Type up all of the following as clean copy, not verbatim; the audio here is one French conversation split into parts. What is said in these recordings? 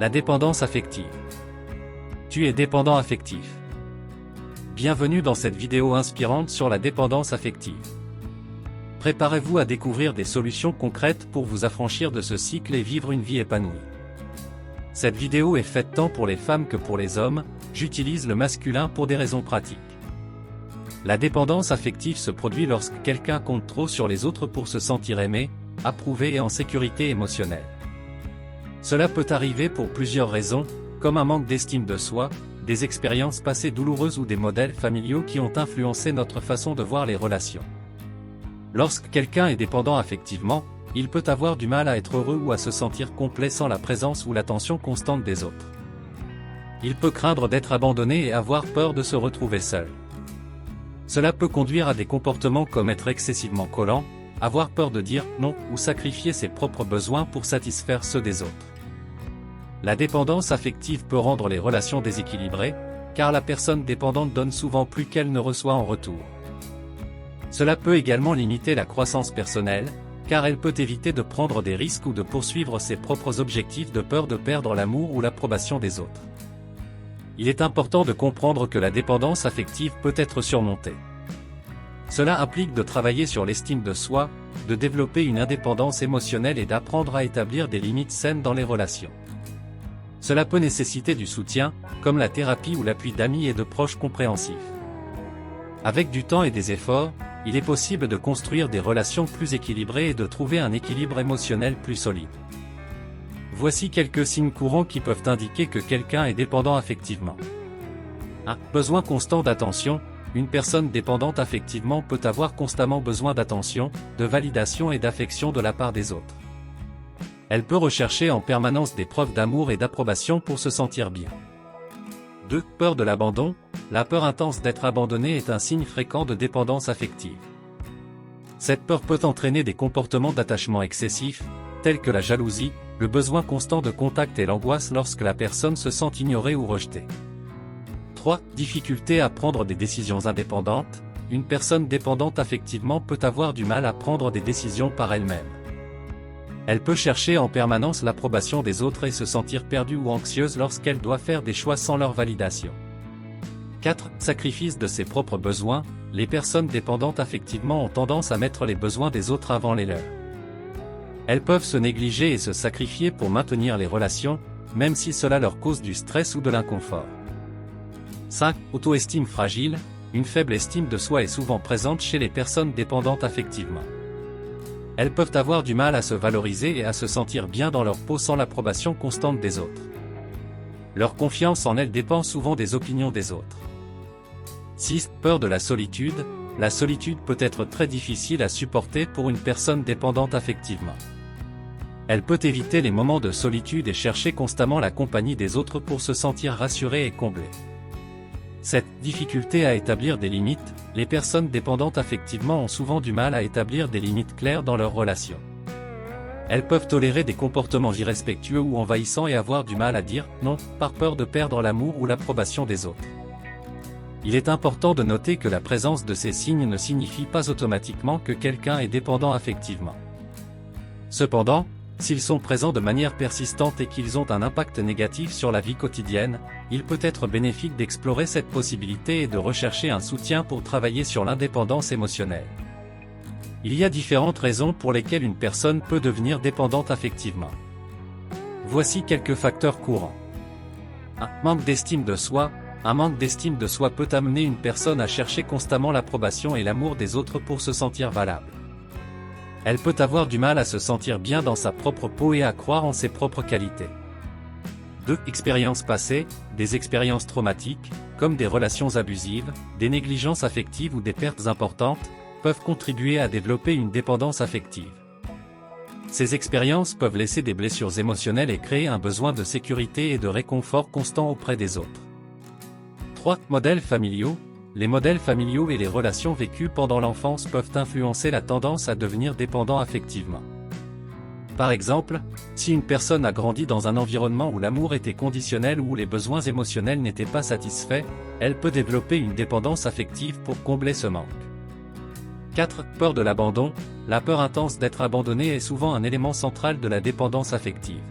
La dépendance affective. Tu es dépendant affectif. Bienvenue dans cette vidéo inspirante sur la dépendance affective. Préparez-vous à découvrir des solutions concrètes pour vous affranchir de ce cycle et vivre une vie épanouie. Cette vidéo est faite tant pour les femmes que pour les hommes, j'utilise le masculin pour des raisons pratiques. La dépendance affective se produit lorsque quelqu'un compte trop sur les autres pour se sentir aimé, approuvé et en sécurité émotionnelle. Cela peut arriver pour plusieurs raisons, comme un manque d'estime de soi, des expériences passées douloureuses ou des modèles familiaux qui ont influencé notre façon de voir les relations. Lorsque quelqu'un est dépendant affectivement, il peut avoir du mal à être heureux ou à se sentir complet sans la présence ou l'attention constante des autres. Il peut craindre d'être abandonné et avoir peur de se retrouver seul. Cela peut conduire à des comportements comme être excessivement collant, avoir peur de dire non ou sacrifier ses propres besoins pour satisfaire ceux des autres. La dépendance affective peut rendre les relations déséquilibrées, car la personne dépendante donne souvent plus qu'elle ne reçoit en retour. Cela peut également limiter la croissance personnelle, car elle peut éviter de prendre des risques ou de poursuivre ses propres objectifs de peur de perdre l'amour ou l'approbation des autres. Il est important de comprendre que la dépendance affective peut être surmontée. Cela implique de travailler sur l'estime de soi, de développer une indépendance émotionnelle et d'apprendre à établir des limites saines dans les relations. Cela peut nécessiter du soutien, comme la thérapie ou l'appui d'amis et de proches compréhensifs. Avec du temps et des efforts, il est possible de construire des relations plus équilibrées et de trouver un équilibre émotionnel plus solide. Voici quelques signes courants qui peuvent indiquer que quelqu'un est dépendant affectivement. 1. Besoin constant d'attention. Une personne dépendante affectivement peut avoir constamment besoin d'attention, de validation et d'affection de la part des autres. Elle peut rechercher en permanence des preuves d'amour et d'approbation pour se sentir bien. 2. Peur de l'abandon. La peur intense d'être abandonné est un signe fréquent de dépendance affective. Cette peur peut entraîner des comportements d'attachement excessifs, tels que la jalousie, le besoin constant de contact et l'angoisse lorsque la personne se sent ignorée ou rejetée. 3. Difficulté à prendre des décisions indépendantes. Une personne dépendante affectivement peut avoir du mal à prendre des décisions par elle-même. Elle peut chercher en permanence l'approbation des autres et se sentir perdue ou anxieuse lorsqu'elle doit faire des choix sans leur validation. 4. Sacrifice de ses propres besoins. Les personnes dépendantes affectivement ont tendance à mettre les besoins des autres avant les leurs. Elles peuvent se négliger et se sacrifier pour maintenir les relations, même si cela leur cause du stress ou de l'inconfort. 5. Auto-estime fragile. Une faible estime de soi est souvent présente chez les personnes dépendantes affectivement. Elles peuvent avoir du mal à se valoriser et à se sentir bien dans leur peau sans l'approbation constante des autres. Leur confiance en elles dépend souvent des opinions des autres. 6. Peur de la solitude. La solitude peut être très difficile à supporter pour une personne dépendante affectivement. Elle peut éviter les moments de solitude et chercher constamment la compagnie des autres pour se sentir rassurée et comblée. Cette difficulté à établir des limites, les personnes dépendantes affectivement ont souvent du mal à établir des limites claires dans leurs relations. Elles peuvent tolérer des comportements irrespectueux ou envahissants et avoir du mal à dire non, par peur de perdre l'amour ou l'approbation des autres. Il est important de noter que la présence de ces signes ne signifie pas automatiquement que quelqu'un est dépendant affectivement. Cependant, s'ils sont présents de manière persistante et qu'ils ont un impact négatif sur la vie quotidienne, il peut être bénéfique d'explorer cette possibilité et de rechercher un soutien pour travailler sur l'indépendance émotionnelle. Il y a différentes raisons pour lesquelles une personne peut devenir dépendante affectivement. Voici quelques facteurs courants. 1. Manque d'estime de soi. Un manque d'estime de soi peut amener une personne à chercher constamment l'approbation et l'amour des autres pour se sentir valable. Elle peut avoir du mal à se sentir bien dans sa propre peau et à croire en ses propres qualités. 2. Expériences passées. Des expériences traumatiques, comme des relations abusives, des négligences affectives ou des pertes importantes, peuvent contribuer à développer une dépendance affective. Ces expériences peuvent laisser des blessures émotionnelles et créer un besoin de sécurité et de réconfort constant auprès des autres. 3. Modèles familiaux. Les modèles familiaux et les relations vécues pendant l'enfance peuvent influencer la tendance à devenir dépendant affectivement. Par exemple, si une personne a grandi dans un environnement où l'amour était conditionnel ou où les besoins émotionnels n'étaient pas satisfaits, elle peut développer une dépendance affective pour combler ce manque. 4. Peur de l'abandon. La peur intense d'être abandonné est souvent un élément central de la dépendance affective.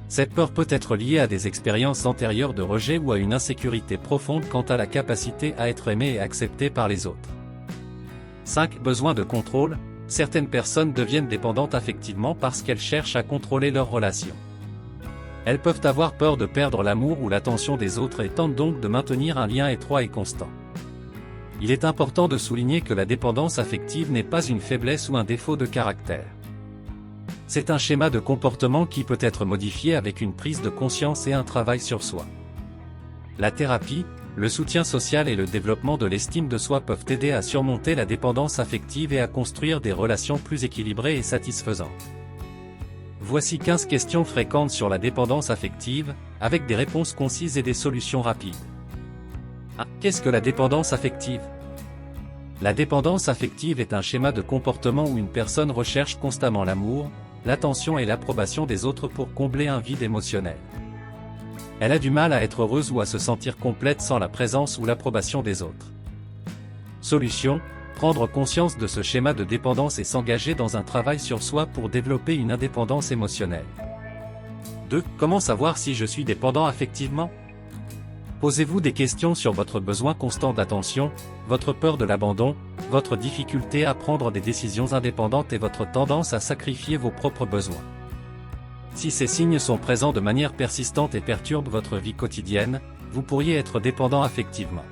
Cette peur peut être liée à des expériences antérieures de rejet ou à une insécurité profonde quant à la capacité à être aimé et accepté par les autres. 5. Besoin de contrôle. Certaines personnes deviennent dépendantes affectivement parce qu'elles cherchent à contrôler leurs relations. Elles peuvent avoir peur de perdre l'amour ou l'attention des autres et tentent donc de maintenir un lien étroit et constant. Il est important de souligner que la dépendance affective n'est pas une faiblesse ou un défaut de caractère. C'est un schéma de comportement qui peut être modifié avec une prise de conscience et un travail sur soi. La thérapie, le soutien social et le développement de l'estime de soi peuvent aider à surmonter la dépendance affective et à construire des relations plus équilibrées et satisfaisantes. Voici 15 questions fréquentes sur la dépendance affective, avec des réponses concises et des solutions rapides. 1. Qu'est-ce que la dépendance affective ? La dépendance affective est un schéma de comportement où une personne recherche constamment l'amour, l'attention et l'approbation des autres pour combler un vide émotionnel. Elle a du mal à être heureuse ou à se sentir complète sans la présence ou l'approbation des autres. Solution : prendre conscience de ce schéma de dépendance et s'engager dans un travail sur soi pour développer une indépendance émotionnelle. 2. Comment savoir si je suis dépendant affectivement ? Posez-vous des questions sur votre besoin constant d'attention, votre peur de l'abandon, votre difficulté à prendre des décisions indépendantes et votre tendance à sacrifier vos propres besoins. Si ces signes sont présents de manière persistante et perturbent votre vie quotidienne, vous pourriez être dépendant affectivement.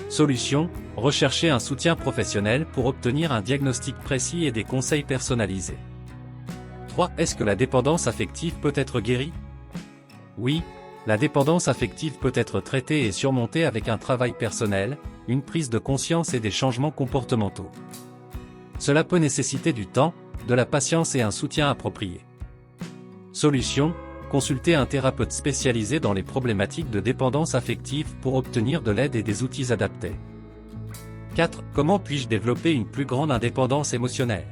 Solution : recherchez un soutien professionnel pour obtenir un diagnostic précis et des conseils personnalisés. 3. Est-ce que la dépendance affective peut être guérie ? Oui. La dépendance affective peut être traitée et surmontée avec un travail personnel, une prise de conscience et des changements comportementaux. Cela peut nécessiter du temps, de la patience et un soutien approprié. Solution : consultez un thérapeute spécialisé dans les problématiques de dépendance affective pour obtenir de l'aide et des outils adaptés. 4. Comment puis-je développer une plus grande indépendance émotionnelle ?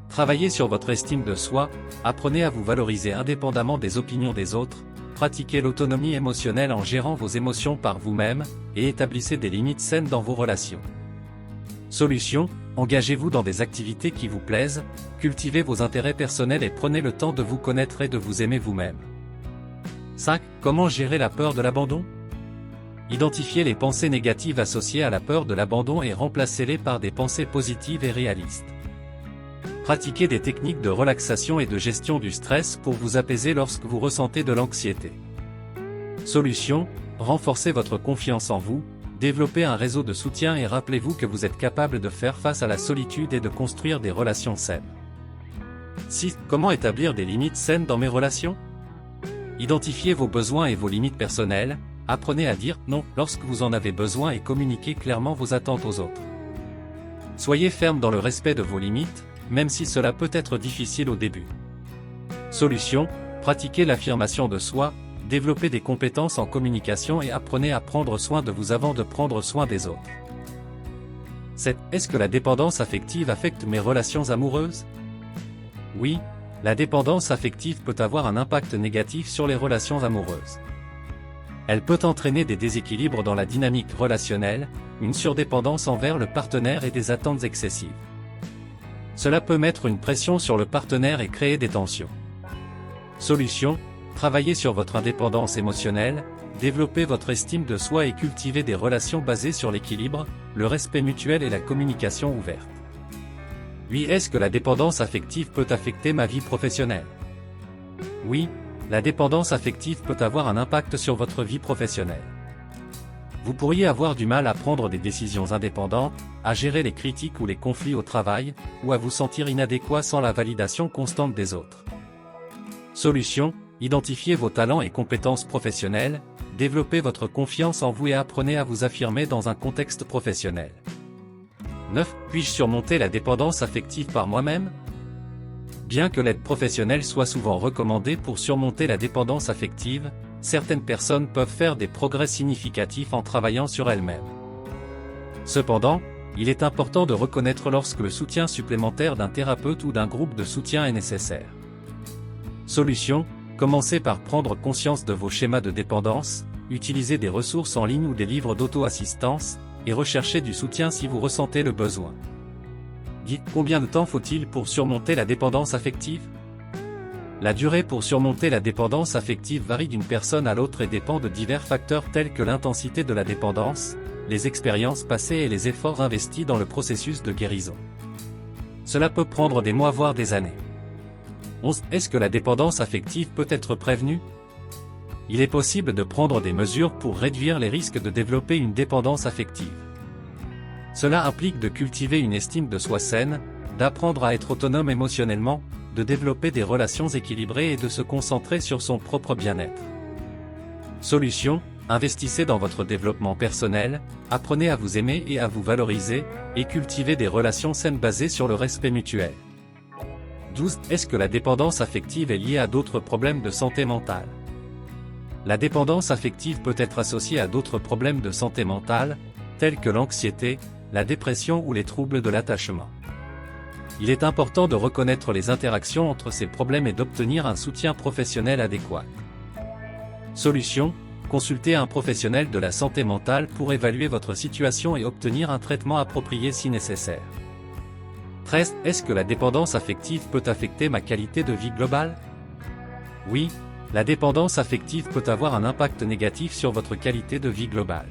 Travaillez sur votre estime de soi, apprenez à vous valoriser indépendamment des opinions des autres, pratiquez l'autonomie émotionnelle en gérant vos émotions par vous-même, et établissez des limites saines dans vos relations. Solution : engagez-vous dans des activités qui vous plaisent, cultivez vos intérêts personnels et prenez le temps de vous connaître et de vous aimer vous-même. 5. Comment gérer la peur de l'abandon ? Identifiez les pensées négatives associées à la peur de l'abandon et remplacez-les par des pensées positives et réalistes. Pratiquez des techniques de relaxation et de gestion du stress pour vous apaiser lorsque vous ressentez de l'anxiété. Solution : renforcez votre confiance en vous, développez un réseau de soutien et rappelez-vous que vous êtes capable de faire face à la solitude et de construire des relations saines. 6. Comment établir des limites saines dans mes relations ? Identifiez vos besoins et vos limites personnelles, apprenez à dire non lorsque vous en avez besoin et communiquez clairement vos attentes aux autres. Soyez ferme dans le respect de vos limites, même si cela peut être difficile au début. Solution : pratiquez l'affirmation de soi, développez des compétences en communication et apprenez à prendre soin de vous avant de prendre soin des autres. 7. Est-ce que la dépendance affective affecte mes relations amoureuses ? Oui, la dépendance affective peut avoir un impact négatif sur les relations amoureuses. Elle peut entraîner des déséquilibres dans la dynamique relationnelle, une surdépendance envers le partenaire et des attentes excessives. Cela peut mettre une pression sur le partenaire et créer des tensions. Solution : travaillez sur votre indépendance émotionnelle, développez votre estime de soi et cultivez des relations basées sur l'équilibre, le respect mutuel et la communication ouverte. 8. Est-ce que la dépendance affective peut affecter ma vie professionnelle ? Oui, la dépendance affective peut avoir un impact sur votre vie professionnelle. Vous pourriez avoir du mal à prendre des décisions indépendantes, à gérer les critiques ou les conflits au travail, ou à vous sentir inadéquat sans la validation constante des autres. Solution : identifiez vos talents et compétences professionnelles, développez votre confiance en vous et apprenez à vous affirmer dans un contexte professionnel. 9. Puis-je surmonter la dépendance affective par moi-même ? Bien que l'aide professionnelle soit souvent recommandée pour surmonter la dépendance affective, certaines personnes peuvent faire des progrès significatifs en travaillant sur elles-mêmes. Cependant, il est important de reconnaître lorsque le soutien supplémentaire d'un thérapeute ou d'un groupe de soutien est nécessaire. Solution : commencez par prendre conscience de vos schémas de dépendance, utilisez des ressources en ligne ou des livres d'auto-assistance, et recherchez du soutien si vous ressentez le besoin. Dites, combien de temps faut-il pour surmonter la dépendance affective ? La durée pour surmonter la dépendance affective varie d'une personne à l'autre et dépend de divers facteurs tels que l'intensité de la dépendance, les expériences passées et les efforts investis dans le processus de guérison. Cela peut prendre des mois voire des années. 11. Est-ce que la dépendance affective peut être prévenue? Il est possible de prendre des mesures pour réduire les risques de développer une dépendance affective. Cela implique de cultiver une estime de soi saine, d'apprendre à être autonome émotionnellement, de développer des relations équilibrées et de se concentrer sur son propre bien-être. Solution: investissez dans votre développement personnel, apprenez à vous aimer et à vous valoriser, et cultivez des relations saines basées sur le respect mutuel. 12. Est-ce que la dépendance affective est liée à d'autres problèmes de santé mentale? La dépendance affective peut être associée à d'autres problèmes de santé mentale, tels que l'anxiété, la dépression ou les troubles de l'attachement. Il est important de reconnaître les interactions entre ces problèmes et d'obtenir un soutien professionnel adéquat. Solution: consultez un professionnel de la santé mentale pour évaluer votre situation et obtenir un traitement approprié si nécessaire. 13. Est-ce que la dépendance affective peut affecter ma qualité de vie globale? Oui, la dépendance affective peut avoir un impact négatif sur votre qualité de vie globale.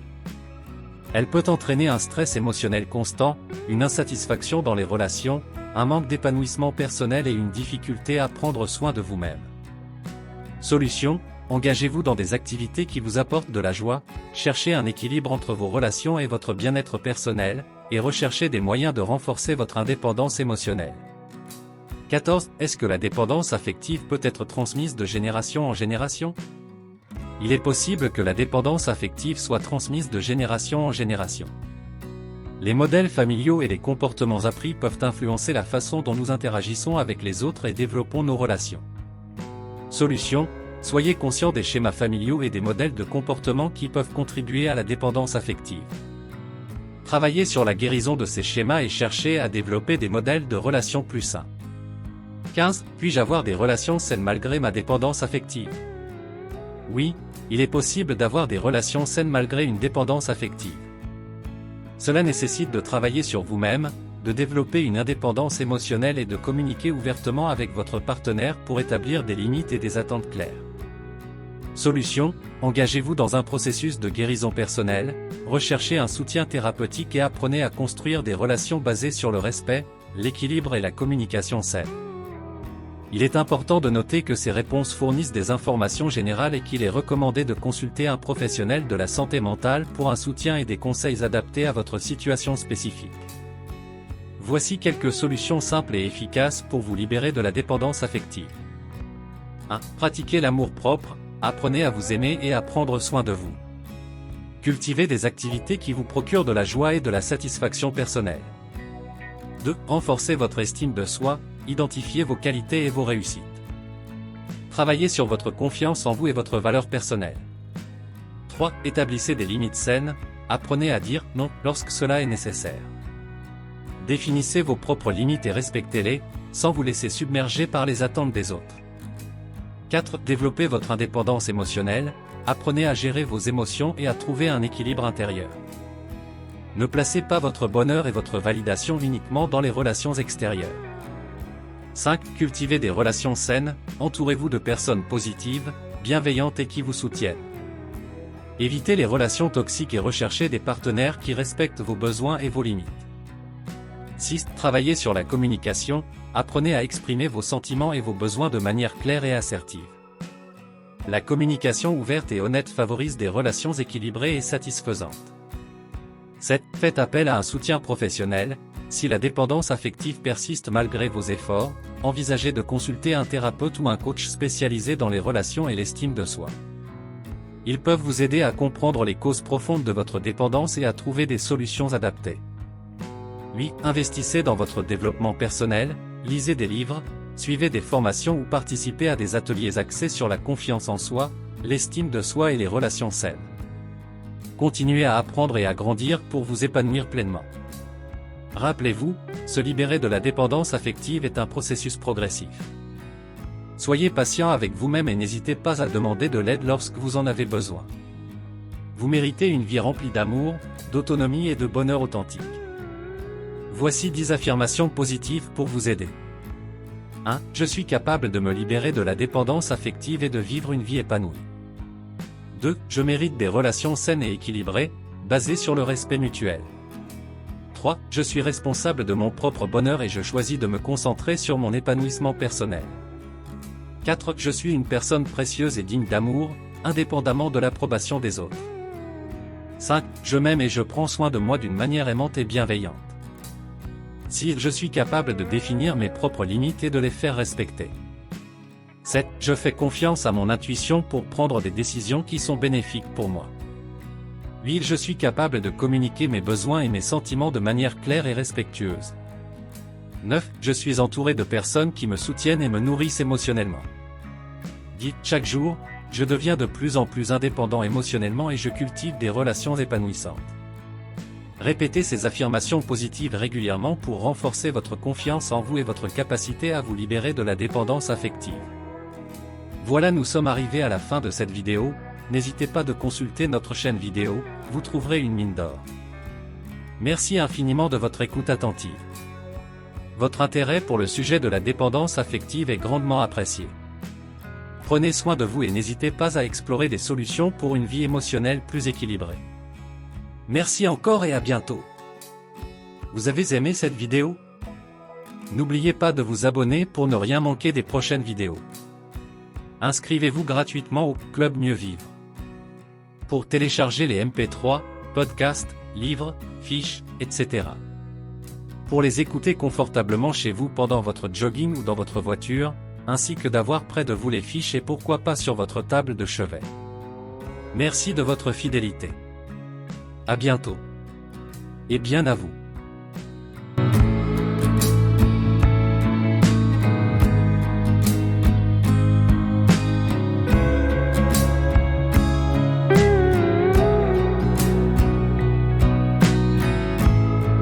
Elle peut entraîner un stress émotionnel constant, une insatisfaction dans les relations, un manque d'épanouissement personnel et une difficulté à prendre soin de vous-même. Solution: engagez-vous dans des activités qui vous apportent de la joie, cherchez un équilibre entre vos relations et votre bien-être personnel, et recherchez des moyens de renforcer votre indépendance émotionnelle. 14. Est-ce que la dépendance affective peut être transmise de génération en génération? Il est possible que la dépendance affective soit transmise de génération en génération. Les modèles familiaux et les comportements appris peuvent influencer la façon dont nous interagissons avec les autres et développons nos relations. Solution: soyez conscient des schémas familiaux et des modèles de comportement qui peuvent contribuer à la dépendance affective. Travaillez sur la guérison de ces schémas et cherchez à développer des modèles de relations plus sains. 15. Puis-je avoir des relations saines malgré ma dépendance affective? Oui, il est possible d'avoir des relations saines malgré une dépendance affective. Cela nécessite de travailler sur vous-même, de développer une indépendance émotionnelle et de communiquer ouvertement avec votre partenaire pour établir des limites et des attentes claires. Solution: engagez-vous dans un processus de guérison personnelle, recherchez un soutien thérapeutique et apprenez à construire des relations basées sur le respect, l'équilibre et la communication saine. Il est important de noter que ces réponses fournissent des informations générales et qu'il est recommandé de consulter un professionnel de la santé mentale pour un soutien et des conseils adaptés à votre situation spécifique. Voici quelques solutions simples et efficaces pour vous libérer de la dépendance affective. 1. Pratiquez l'amour-propre, apprenez à vous aimer et à prendre soin de vous. Cultivez des activités qui vous procurent de la joie et de la satisfaction personnelle. 2. Renforcez votre estime de soi, identifiez vos qualités et vos réussites. Travaillez sur votre confiance en vous et votre valeur personnelle. 3. Établissez des limites saines, apprenez à dire non lorsque cela est nécessaire. Définissez vos propres limites et respectez-les, sans vous laisser submerger par les attentes des autres. 4. Développez votre indépendance émotionnelle, apprenez à gérer vos émotions et à trouver un équilibre intérieur. Ne placez pas votre bonheur et votre validation uniquement dans les relations extérieures. 5. Cultivez des relations saines, entourez-vous de personnes positives, bienveillantes et qui vous soutiennent. Évitez les relations toxiques et recherchez des partenaires qui respectent vos besoins et vos limites. 6. Travaillez sur la communication, apprenez à exprimer vos sentiments et vos besoins de manière claire et assertive. La communication ouverte et honnête favorise des relations équilibrées et satisfaisantes. 7. Faites appel à un soutien professionnel. Si la dépendance affective persiste malgré vos efforts, envisagez de consulter un thérapeute ou un coach spécialisé dans les relations et l'estime de soi. Ils peuvent vous aider à comprendre les causes profondes de votre dépendance et à trouver des solutions adaptées. 8. Investissez dans votre développement personnel, lisez des livres, suivez des formations ou participez à des ateliers axés sur la confiance en soi, l'estime de soi et les relations saines. Continuez à apprendre et à grandir pour vous épanouir pleinement. Rappelez-vous, se libérer de la dépendance affective est un processus progressif. Soyez patient avec vous-même et n'hésitez pas à demander de l'aide lorsque vous en avez besoin. Vous méritez une vie remplie d'amour, d'autonomie et de bonheur authentique. Voici 10 affirmations positives pour vous aider. 1. Je suis capable de me libérer de la dépendance affective et de vivre une vie épanouie. 2. Je mérite des relations saines et équilibrées, basées sur le respect mutuel. 3. Je suis responsable de mon propre bonheur et je choisis de me concentrer sur mon épanouissement personnel. 4. Je suis une personne précieuse et digne d'amour, indépendamment de l'approbation des autres. 5. Je m'aime et je prends soin de moi d'une manière aimante et bienveillante. 6. Je suis capable de définir mes propres limites et de les faire respecter. 7. Je fais confiance à mon intuition pour prendre des décisions qui sont bénéfiques pour moi. 8. Je suis capable de communiquer mes besoins et mes sentiments de manière claire et respectueuse. 9. Je suis entouré de personnes qui me soutiennent et me nourrissent émotionnellement. 10. Chaque jour, je deviens de plus en plus indépendant émotionnellement et je cultive des relations épanouissantes. Répétez ces affirmations positives régulièrement pour renforcer votre confiance en vous et votre capacité à vous libérer de la dépendance affective. Voilà, nous sommes arrivés à la fin de cette vidéo. N'hésitez pas de consulter notre chaîne vidéo, vous trouverez une mine d'or. Merci infiniment de votre écoute attentive. Votre intérêt pour le sujet de la dépendance affective est grandement apprécié. Prenez soin de vous et n'hésitez pas à explorer des solutions pour une vie émotionnelle plus équilibrée. Merci encore et à bientôt. Vous avez aimé cette vidéo? N'oubliez pas de vous abonner pour ne rien manquer des prochaines vidéos. Inscrivez-vous gratuitement au Club Mieux Vivre. Pour télécharger les MP3, podcasts, livres, fiches, etc. Pour les écouter confortablement chez vous pendant votre jogging ou dans votre voiture, ainsi que d'avoir près de vous les fiches et pourquoi pas sur votre table de chevet. Merci de votre fidélité. À bientôt. Et bien à vous.